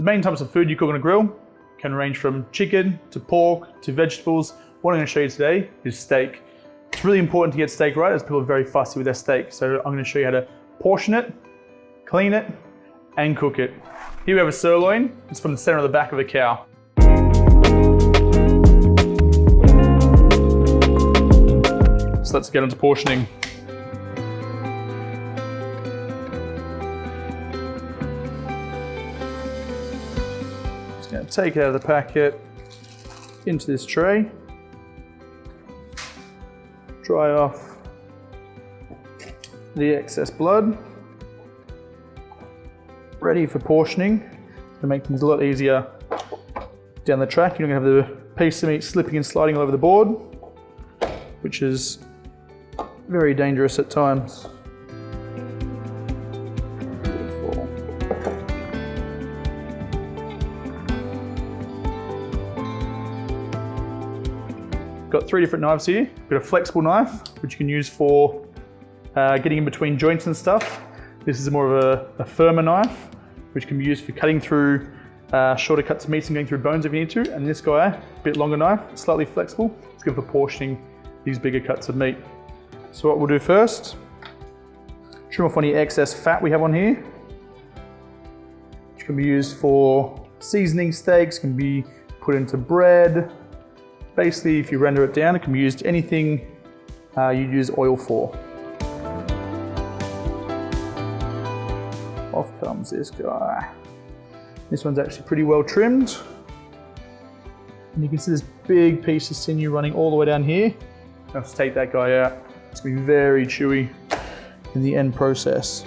The main types of food you cook on a grill can range from chicken to pork to vegetables. What I'm going to show you today is steak. It's really important to get steak right as people are very fussy with their steak. So I'm going to show you how to portion it, clean it, and cook it. Here we have a sirloin. It's from the center of the back of a cow. So let's get into portioning. Just going to take it out of the packet into this tray. Dry off the excess blood. Ready for portioning. To make things a lot easier down the track. You're not going to have the piece of meat slipping and sliding all over the board, which is very dangerous at times. Beautiful. Got 3 different knives here. Got a flexible knife, which you can use for getting in between joints and stuff. This is more of a firmer knife, which can be used for cutting through shorter cuts of meat and going through bones if you need to. And this guy, a bit longer knife, slightly flexible. It's good for portioning these bigger cuts of meat. So what we'll do first, trim off any excess fat we have on here, which can be used for seasoning steaks, can be put into bread. Basically, if you render it down, it can be used to anything you'd use oil for. Off comes this guy. This one's actually pretty well trimmed. And you can see this big piece of sinew running all the way down here. I'll have to take that guy out. It's going to be very chewy in the end process.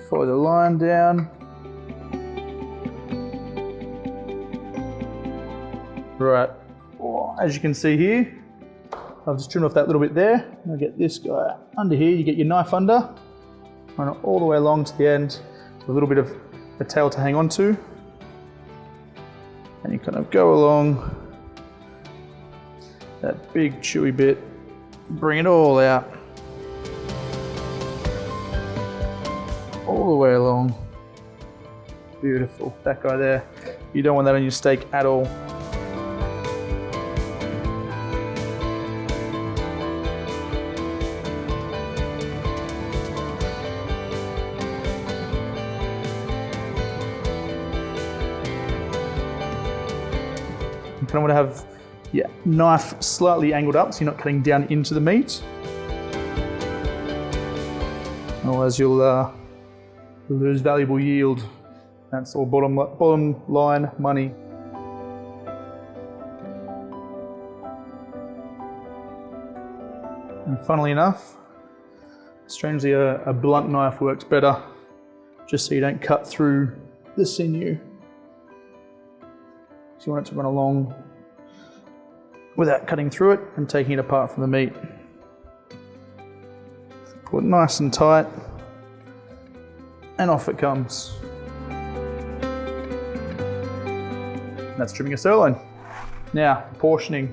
Follow the line down. Right. As you can see here, I've just trimmed off that little bit there. I'll get this guy under here. You get your knife under, run it all the way along to the end, with a little bit of a tail to hang on to. And you kind of go along that big chewy bit, bring it all out. All the way along. Beautiful. That guy there. You don't want that on your steak at all. You kind of want to have your knife slightly angled up so you're not cutting down into the meat. Otherwise you'll lose valuable yield. That's all bottom line money. And funnily enough, strangely a blunt knife works better, just so you don't cut through the sinew. So you want it to run along without cutting through it and taking it apart from the meat. Pull it nice and tight, and off it comes. That's trimming a sirloin. Now, portioning.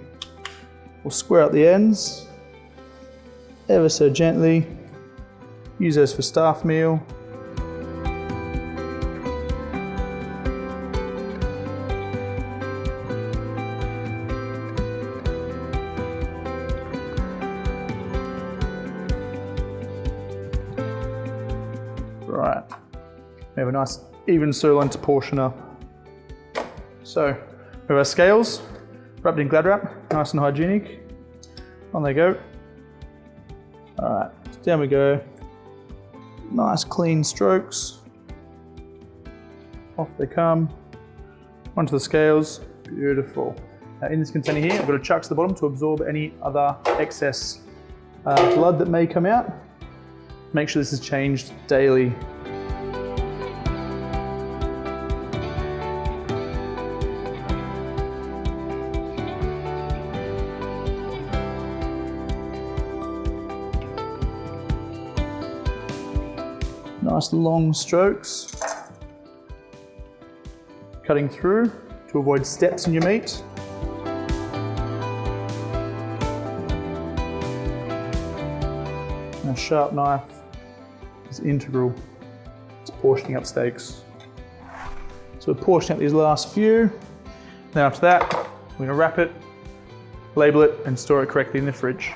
We'll square out the ends, ever so gently. Use those for staff meal. Right, we have a nice even sirloin to portion up. So, we have our scales, wrapped in Glad wrap, nice and hygienic. On they go. All right, down we go. Nice clean strokes. Off they come. Onto the scales, beautiful. Now in this container here, I've got a chuck to the bottom to absorb any other excess blood that may come out. Make sure this is changed daily. Nice long strokes. Cutting through to avoid steps in your meat. And a sharp knife is integral to portioning up steaks. So we're portioning up these last few. Then after that, we're going to wrap it, label it, and store it correctly in the fridge.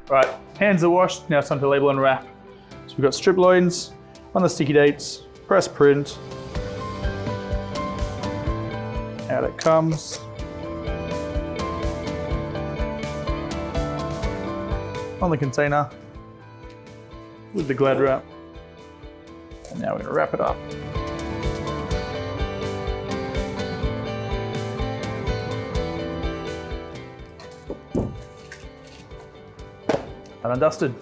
Right, hands are washed, now it's time to label and wrap. So we've got strip loins on the sticky dates, press print, out it comes. On the container with the Glad wrap. And now we're going to wrap it up. And undusted.